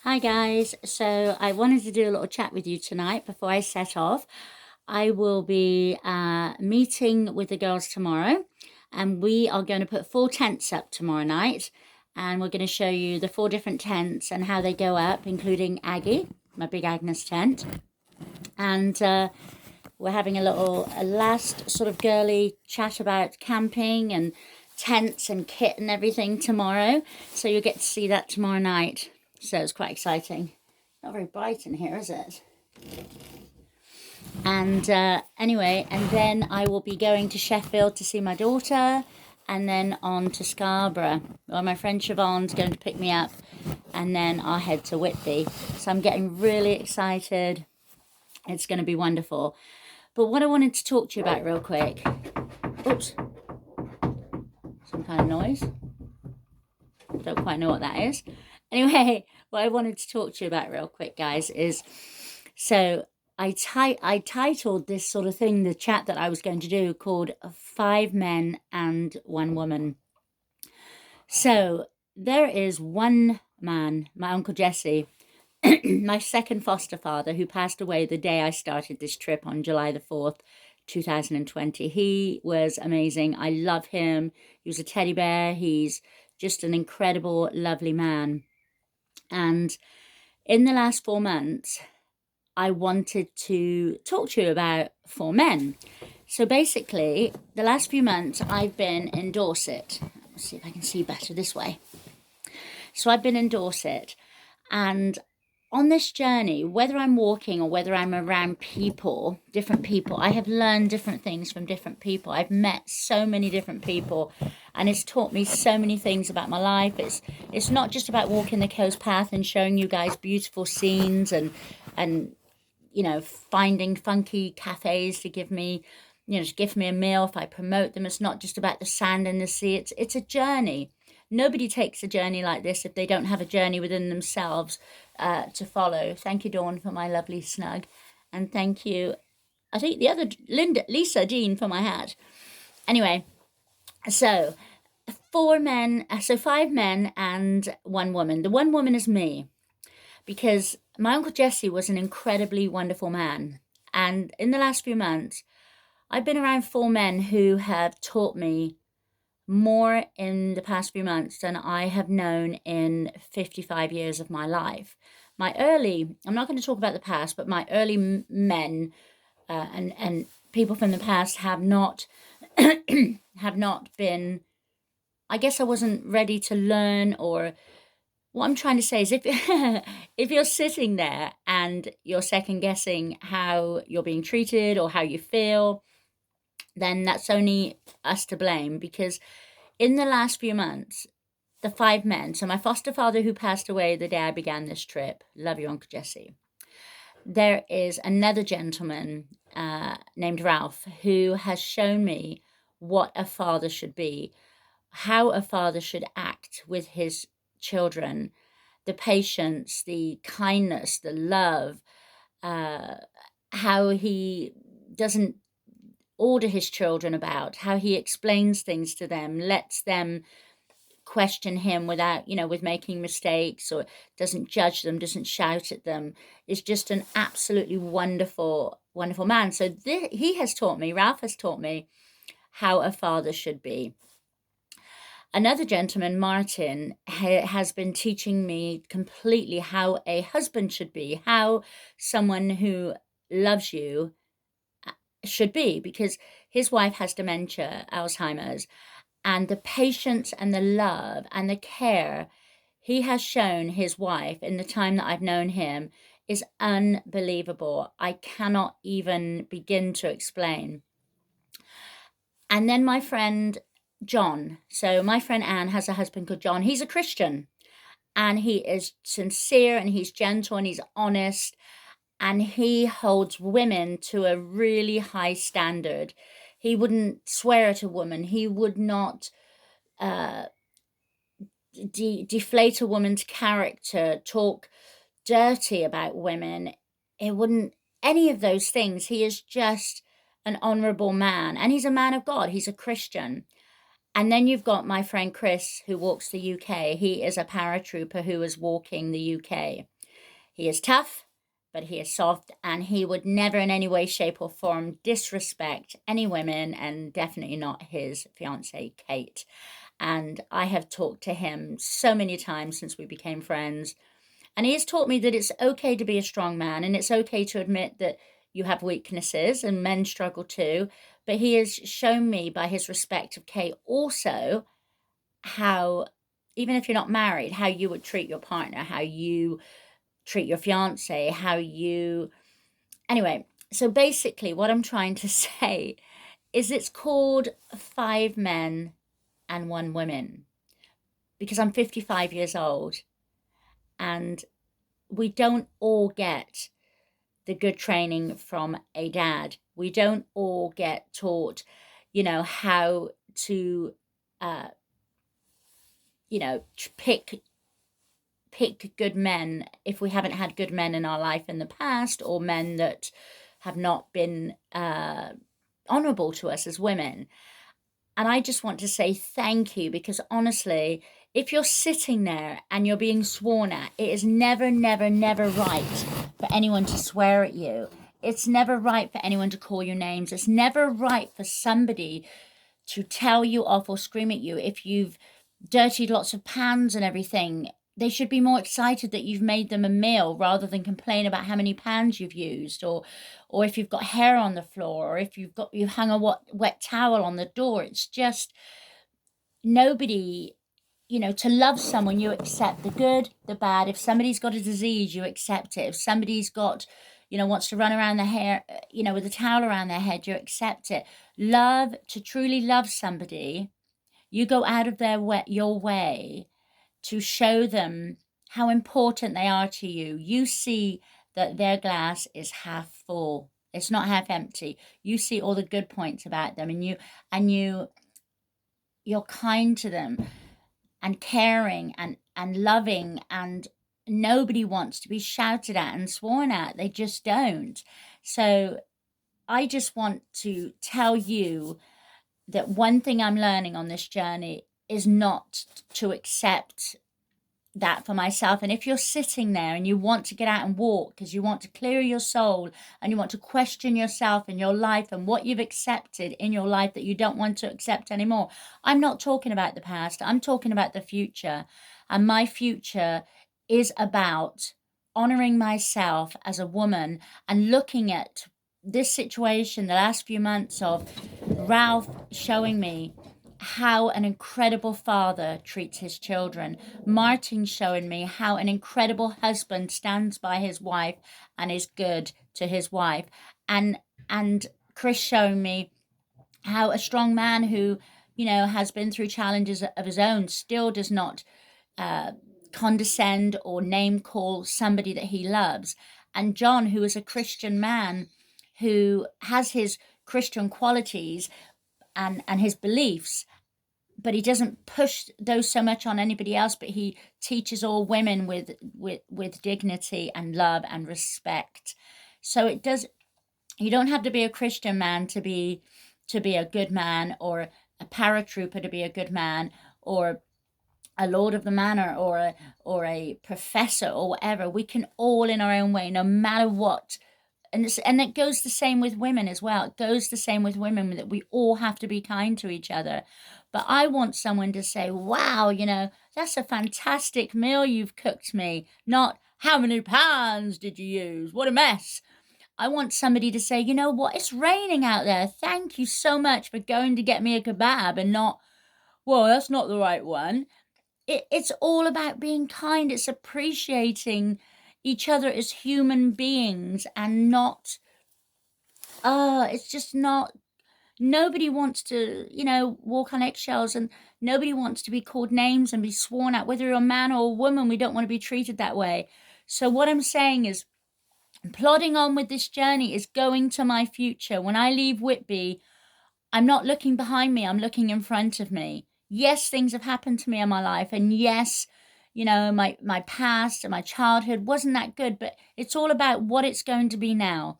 Hi guys, so I wanted to do a little chat with you tonight before I set off. I will be meeting with the girls tomorrow, and we are going to put 4 tents up tomorrow night, and we're going to show you the 4 different tents and how they go up, including Aggie, my big Agnes tent. And we're having a last sort of girly chat about camping and tents and kit and everything tomorrow. So you'll get to see that tomorrow night. So it's quite exciting. Not very bright in here, is it? And anyway, and then I will be going to Sheffield to see my daughter, and then on to Scarborough. Well, my friend Siobhan's going to pick me up, and then I'll head to Whitby. So I'm getting really excited. It's going to be wonderful. But what I wanted to talk to you about real quick. Oops. Some kind of noise. Don't quite know what that is. Anyway, what I wanted to talk to you about real quick, guys, is so I titled this sort of thing, the chat that I was going to do, called 5 Men and 1 Woman. So there is one man, my Uncle Jessy, my second foster father, who passed away the day I started this trip on July the 4th, 2020. He was amazing. I love him. He was a teddy bear. He's just an incredible, lovely man. And in the last 4 months, I wanted to talk to you about 4 men. So basically, the last few months, I've been in Dorset. Let's see if I can see better this way. So I've been in Dorset, and on this journey, whether I'm walking or whether I'm around people, different people, I have learned different things from different people. I've met so many different people, and it's taught me so many things about my life. It's not just about walking the coast path and showing you guys beautiful scenes and finding funky cafes to give me, to give me a meal if I promote them. It's not just about the sand and the sea. It's a journey. Nobody takes a journey like this if they don't have a journey within themselves to follow. Thank you, Dawn, for my lovely snug. And thank you, I think the other, Lisa Jean, for my hat. Anyway, so 5 men and 1 woman. The 1 woman is me, because my Uncle Jessy was an incredibly wonderful man. And in the last few months, I've been around 4 men who have taught me more in the past few months than I have known in 55 years of my life. I'm not going to talk about the past, but my early men and people from the past have not have not been. I guess I wasn't ready to learn, or what I'm trying to say is, if if you're sitting there and you're second guessing how you're being treated or how you feel, then that's only us to blame, because in the last few months, the 5 men, so my foster father who passed away the day I began this trip, love you, Uncle Jessy. There is another gentleman named Ralph who has shown me what a father should be, how a father should act with his children, the patience, the kindness, the love, how he doesn't order his children about, how he explains things to them, lets them question him without, with making mistakes, or doesn't judge them, doesn't shout at them, is just an absolutely wonderful, wonderful man. So Ralph has taught me how a father should be. Another gentleman, Martin, has been teaching me completely how a husband should be, how someone who loves you should be, because his wife has dementia, Alzheimer's, and the patience and the love and the care he has shown his wife in the time that I've known him is unbelievable. I cannot even begin to explain. And then my friend John. So my friend Anne has a husband called John. He's a Christian, and he is sincere, and he's gentle, and he's honest, and he holds women to a really high standard. He wouldn't swear at a woman. He would not deflate a woman's character, talk dirty about women. It wouldn't, any of those things. He is just an honorable man, and he's a man of God. He's a Christian. And then you've got my friend Chris, who walks the UK. He is a paratrooper who is walking the UK. He is tough, but he is soft, and he would never in any way, shape or form disrespect any women, and definitely not his fiancée, Kate. And I have talked to him so many times since we became friends. And he has taught me that it's okay to be a strong man, and it's okay to admit that you have weaknesses, and men struggle too. But he has shown me by his respect of Kate also how, even if you're not married, how you would treat your partner, how you treat your fiance, how you. Anyway, so basically, what I'm trying to say is it's called 5 Men and 1 Woman because I'm 55 years old and we don't all get the good training from a dad. We don't all get taught, how to, uh, pick good men if we haven't had good men in our life in the past, or men that have not been honorable to us as women. And I just want to say thank you, because honestly, if you're sitting there and you're being sworn at, it is never, never, never right for anyone to swear at you. It's never right for anyone to call you names. It's never right for somebody to tell you off or scream at you if you've dirtied lots of pans and everything. They should be more excited that you've made them a meal rather than complain about how many pans you've used, or if you've got hair on the floor, or if you've hung a wet towel on the door. It's just nobody. To love someone, you accept the good, the bad. If somebody's got a disease, you accept it. If somebody's got, wants to run around the hair, with a towel around their head, you accept it. To truly love somebody, you go out of your way to show them how important they are to you. You see that their glass is half full. It's not half empty. You see all the good points about them, and you're kind to them and caring and loving, and nobody wants to be shouted at and sworn at. They just don't. So I just want to tell you that one thing I'm learning on this journey is not to accept that for myself. And if you're sitting there and you want to get out and walk because you want to clear your soul and you want to question yourself and your life and what you've accepted in your life that you don't want to accept anymore, I'm not talking about the past. I'm talking about the future. And my future is about honoring myself as a woman and looking at this situation the last few months of Ralph showing me how an incredible father treats his children. Martin showing me how an incredible husband stands by his wife and is good to his wife. And Chris showing me how a strong man who, has been through challenges of his own still does not condescend or name call somebody that he loves. And John, who is a Christian man who has his Christian qualities and his beliefs, but he doesn't push those so much on anybody else, but he teaches all women with dignity and love and respect. So you don't have to be a Christian man to be a good man, or a paratrooper to be a good man, or a lord of the manor, or a professor, or whatever. We can all in our own way, no matter what. And it goes the same with women as well. It goes the same with women, that we all have to be kind to each other. But I want someone to say, wow, that's a fantastic meal you've cooked me. Not, how many pans did you use? What a mess. I want somebody to say, you know what, it's raining out there. Thank you so much for going to get me a kebab, and not, well, that's not the right one. It's all about being kind. It's appreciating each other as human beings, and not, it's just not, nobody wants to, walk on eggshells, and nobody wants to be called names and be sworn at. Whether you're a man or a woman, we don't want to be treated that way. So what I'm saying is, plodding on with this journey is going to my future. When I leave Whitby, I'm not looking behind me, I'm looking in front of me. Yes, things have happened to me in my life, and yes, my past and my childhood wasn't that good, but it's all about what it's going to be now.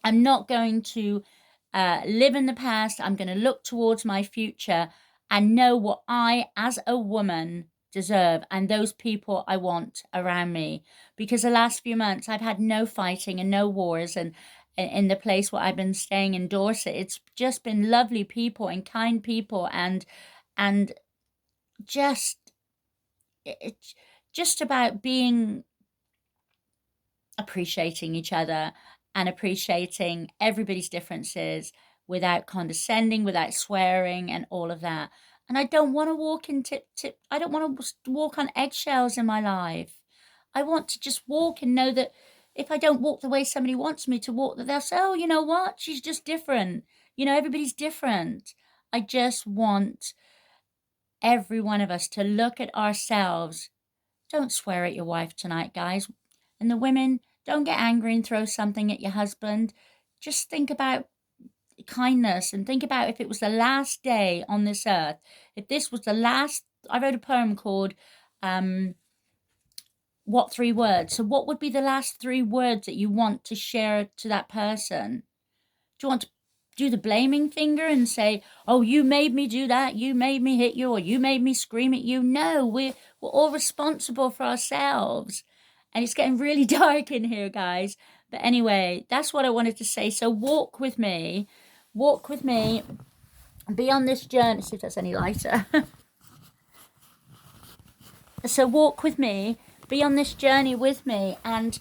I'm not going to live in the past. I'm going to look towards my future and know what I, as a woman, deserve, and those people I want around me. Because the last few months I've had no fighting and no wars, and in the place where I've been staying in Dorset, it's just been lovely people and kind people, and just it's just about being appreciating each other and appreciating everybody's differences without condescending, without swearing, and all of that. And I don't want to walk in I don't want to walk on eggshells in my life. I want to just walk and know that if I don't walk the way somebody wants me to walk, that they'll say, oh, you know what? She's just different. Everybody's different. I just want every one of us to look at ourselves. Don't swear at your wife tonight, guys. And the women, don't get angry and throw something at your husband. Just think about kindness and think about if it was the last day on this earth. If this was the last, I wrote a poem called What 3 Words? So what would be the last 3 words that you want to share to that person? Do you want to do the blaming finger and say, oh, you made me do that, you made me hit you, or you made me scream at you? No, we're all responsible for ourselves. And it's getting really dark in here, guys. But anyway, that's what I wanted to say. So walk with me, be on this journey. See if that's any lighter. So walk with me, be on this journey with me, and